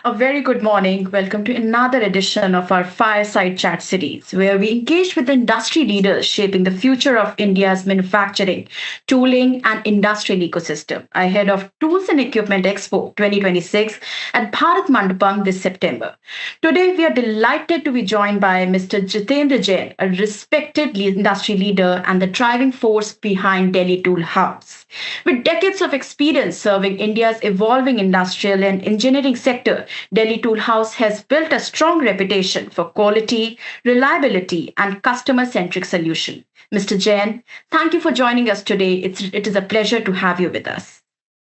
A very good morning. Welcome to another edition of our Fireside Chat series, where we engage with industry leaders shaping the future of India's manufacturing, tooling, and industrial ecosystem ahead of Tools and Equipment Expo 2026 at Bharat Mandapam this September. Today, we are delighted to be joined by Mr. Jitender Jain, a respected industry leader and the driving force behind Delhi Tool Hubs. With decades of experience serving India's evolving industrial and engineering sector, Delhi Tool House has built a strong reputation for quality, reliability, and customer centric solution. Mr. Jain, thank you for joining us today. It is a pleasure to have you with us.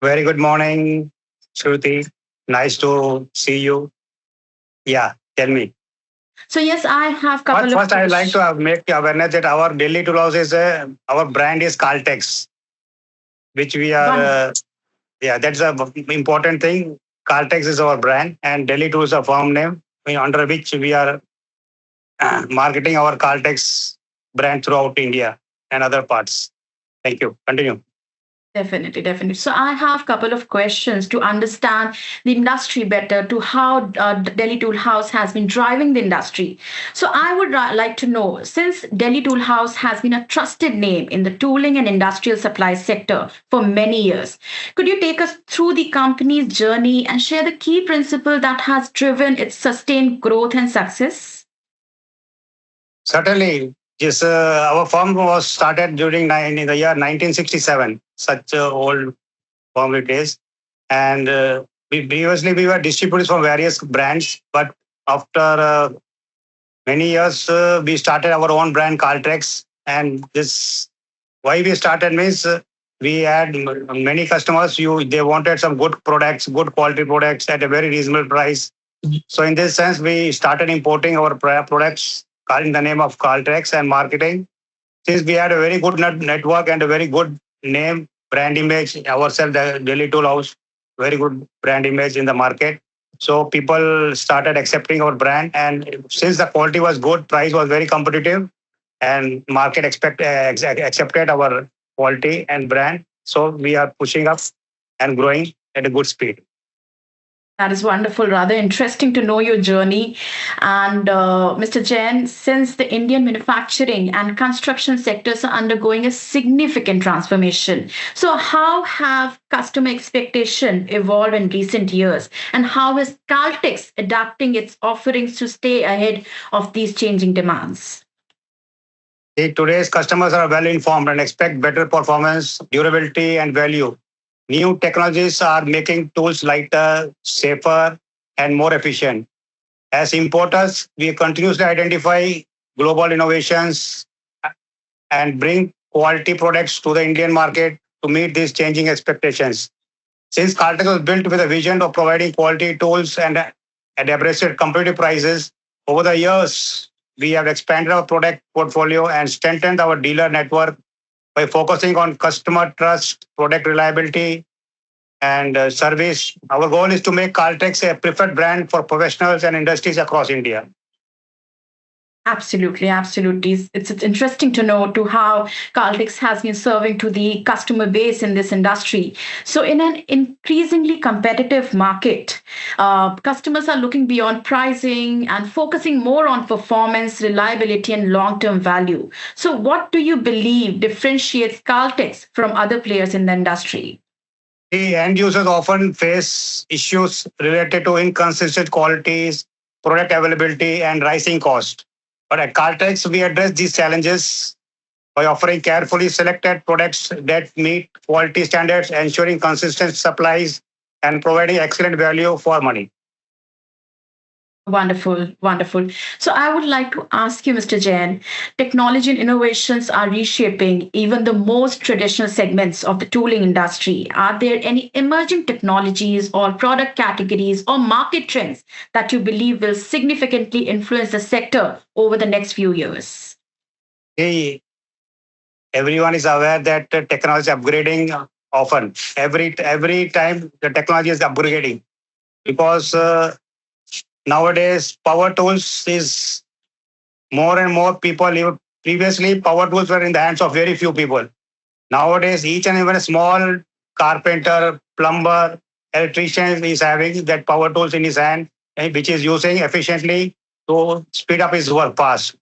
Very good morning, Shruti. Nice to see you. Yeah, tell me. So yes, I have a First, couple of first I would like questions. to make awareness that our Delhi Tool House is our brand is Caltex, which we are. Yeah, that's a important thing. Caltex is our brand, and Delhi Tool is a firm name under which we are marketing our Caltex brand throughout India and other parts. Thank you. Continue. Definitely, definitely. So I have a couple of questions to understand the industry better, to how Delhi Tool House has been driving the industry. So I would like to know, since Delhi Tool House has been a trusted name in the tooling and industrial supply sector for many years, could you take us through the company's journey and share the key principle that has driven its sustained growth and success? Certainly, yes. Our firm was started in the year 1967. Such old firm it is, and previously we were distributors from various brands. But after many years, we started our own brand, Caltrex, and this why we started means we had many customers. They wanted some good products, good quality products at a very reasonable price. So in this sense, we started importing our products in the name of Caltrex and marketing. Since we had a very good network and a very good name, brand image, ourselves, the Delhi Tool House, very good brand image in the market. So people started accepting our brand, and since the quality was good, price was very competitive, and market accepted our quality and brand. So we are pushing up and growing at a good speed. That is wonderful. Rather interesting to know your journey. And Mr. Jain, since the Indian manufacturing and construction sectors are undergoing a significant transformation, so how have customer expectation evolved in recent years? And how is Caltex adapting its offerings to stay ahead of these changing demands? Today's customers are well informed and expect better performance, durability, and value. New technologies are making tools lighter, safer, and more efficient. As importers, we continuously identify global innovations and bring quality products to the Indian market to meet these changing expectations. Since Caltex was built with a vision of providing quality tools and at appreciated competitive prices, over the years, we have expanded our product portfolio and strengthened our dealer network by focusing on customer trust, product reliability, and service. Our goal is to make Caltex a preferred brand for professionals and industries across India. Absolutely, absolutely. It's interesting to know to how Caltex has been serving to the customer base in this industry. So, in an increasingly competitive market, customers are looking beyond pricing and focusing more on performance, reliability, and long-term value. So, what do you believe differentiates Caltex from other players in the industry? The end users often face issues related to inconsistent qualities, product availability, and rising cost. But at Caltex, we address these challenges by offering carefully selected products that meet quality standards, ensuring consistent supplies, and providing excellent value for money. Wonderful, wonderful. So I would like to ask you, Mr. Jain, technology and innovations are reshaping even the most traditional segments of the tooling industry. Are there any emerging technologies or product categories or market trends that you believe will significantly influence the sector over the next few years? Hey, everyone is aware that technology is upgrading often. Every time the technology is upgrading because nowadays power tools is more and more people. Previously, power tools were in the hands of very few people. Nowadays, each and even a small carpenter, plumber, electrician is having that power tools in his hand, which is using efficiently to speed up his work fast.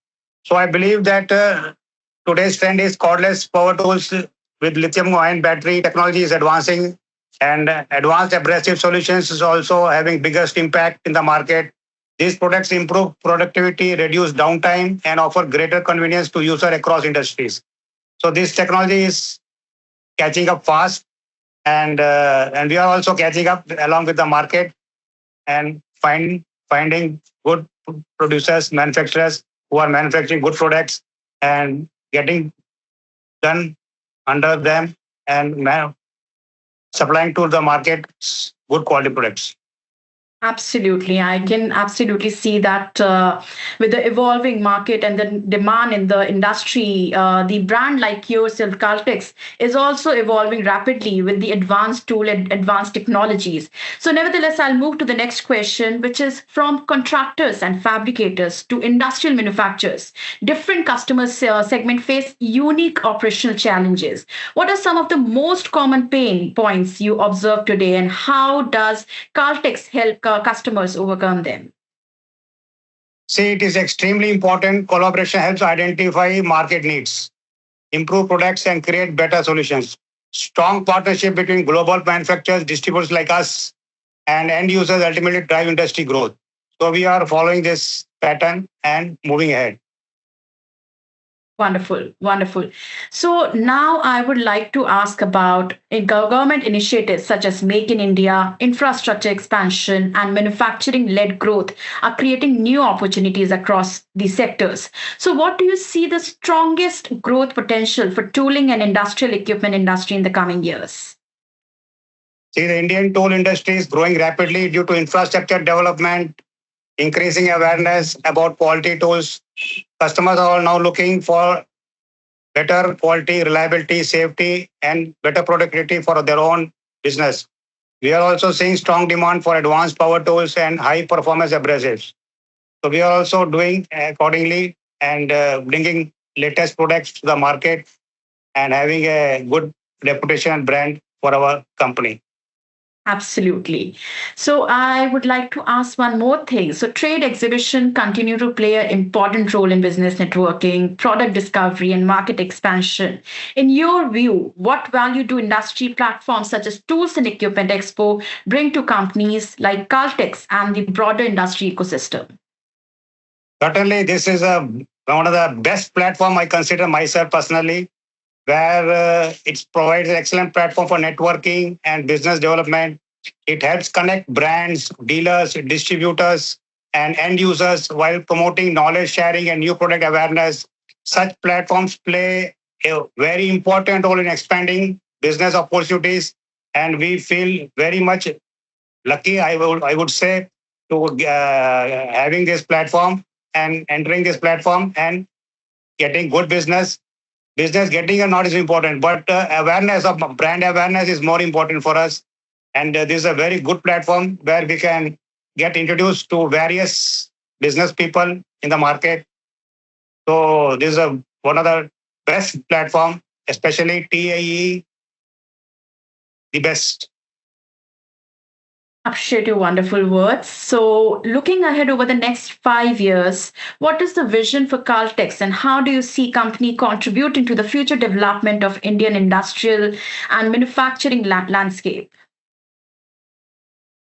So I believe that today's trend is cordless power tools with lithium-ion battery technology is advancing, and advanced abrasive solutions is also having biggest impact in the market. These products improve productivity, reduce downtime, and offer greater convenience to user across industries. So this technology is catching up fast, and we are also catching up along with the market and finding good producers, manufacturers who are manufacturing good products and getting done under them and supplying to the market good quality products. Absolutely. I can absolutely see that with the evolving market and the demand in the industry, the brand like yourself, Caltex, is also evolving rapidly with the advanced tool and advanced technologies. So, nevertheless, I'll move to the next question, which is from contractors and fabricators to industrial manufacturers. Different customers segment face unique operational challenges. What are some of the most common pain points you observe today, and how does Caltex help customers overcome them? See, it is extremely important. Collaboration helps identify market needs, improve products, and create better solutions. Strong partnership between global manufacturers, distributors like us, and end users ultimately drive industry growth. So we are following this pattern and moving ahead. Wonderful, wonderful. So now I would like to ask about government initiatives such as Make in India, infrastructure expansion, and manufacturing led growth are creating new opportunities across the sectors. So, what do you see the strongest growth potential for tooling and industrial equipment industry in the coming years? See, the Indian tool industry is growing rapidly due to infrastructure development, increasing awareness about quality tools. Customers are now looking for better quality, reliability, safety, and better productivity for their own business. We are also seeing strong demand for advanced power tools and high performance abrasives. So we are also doing accordingly and bringing latest products to the market and having a good reputation and brand for our company. Absolutely. So I would like to ask one more thing. So trade exhibition continue to play an important role in business networking, product discovery, and market expansion. In your view, what value do industry platforms such as Tools and Equipment Expo bring to companies like Caltex and the broader industry ecosystem? Certainly, this is one of the best platform I consider myself personally, where it provides an excellent platform for networking and business development. It helps connect brands, dealers, distributors, and end users while promoting knowledge sharing and new product awareness. Such platforms play a very important role in expanding business opportunities, and we feel very much lucky, I would say, to having this platform and entering this platform and getting good business. Business getting or not is important, but awareness of brand awareness is more important for us. And this is a very good platform where we can get introduced to various business people in the market. So this is one of the best platform, especially TAE, the best. Appreciate your wonderful words. So, looking ahead over the next 5 years, what is the vision for Caltex and how do you see company contributing to the future development of Indian industrial and manufacturing landscape?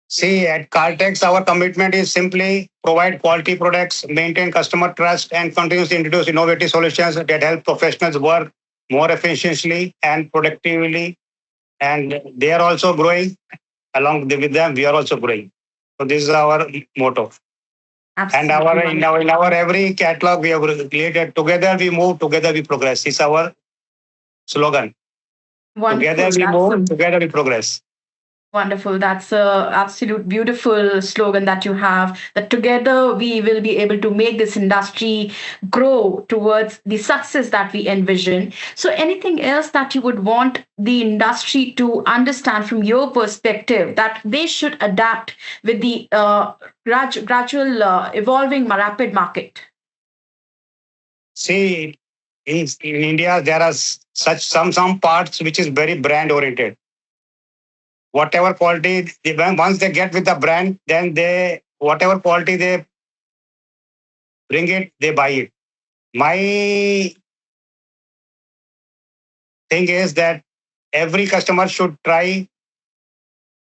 See, at Caltex, our commitment is simply provide quality products, maintain customer trust, and continuously introduce innovative solutions that help professionals work more efficiently and productively. And they are also growing. Along with them, we are also growing. So this is our motto. And Absolutely our in wonderful. our in our every catalog we have created together we move, together we progress. It's our slogan. Together Wonderful. we That's a move, together we progress. Wonderful. That's a absolute beautiful slogan that you have. That together we will be able to make this industry grow towards the success that we envision. So, anything else that you would want the industry to understand from your perspective that they should adapt with the gradual evolving rapid market? See, in India there are such some parts which is very brand oriented. whatever quality, once they get with the brand, then they, whatever quality they bring it, they buy it. My thing is that every customer should try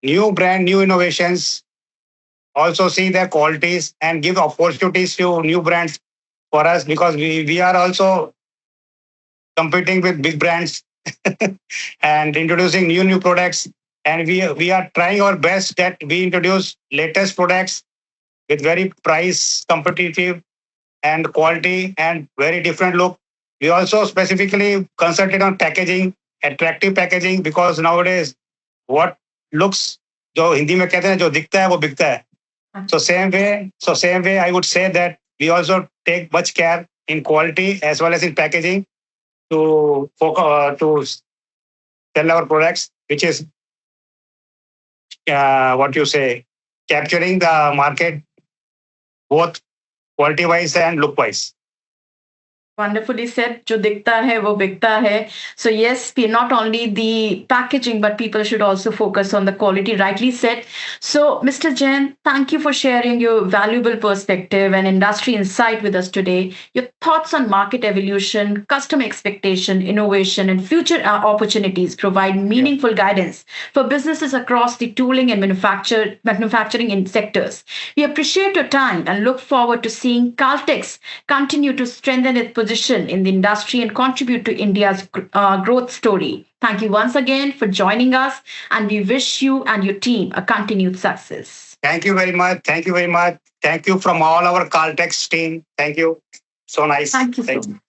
new brand, new innovations, also see their qualities and give opportunities to new brands for us, because we are also competing with big brands and introducing new products. And we are trying our best that we introduce latest products with very price competitive and quality and very different look. We also specifically concentrate on packaging, attractive packaging, because nowadays what looks, जो हिंदी में कहते हैं जो दिखता है वो बिकता है. So same way I would say that we also take much care in quality as well as in packaging to sell our products, which is what you say, capturing the market both quality wise and look wise. Wonderfully said. जो दिखता है वो बिकता है. So yes, not only the packaging, but people should also focus on the quality. Rightly said. So, Mr. Jain, thank you for sharing your valuable perspective and industry insight with us today. Your thoughts on market evolution, customer expectation, innovation, and future opportunities provide meaningful guidance for businesses across the tooling and manufacturing in sectors. We appreciate your time and look forward to seeing Caltex continue to strengthen its position in the industry and contribute to India's growth story. Thank you once again for joining us, and we wish you and your team a continued success. Thank you very much. Thank you very much. Thank you from all our Caltex team. Thank you. So nice. Thank you so Thank much.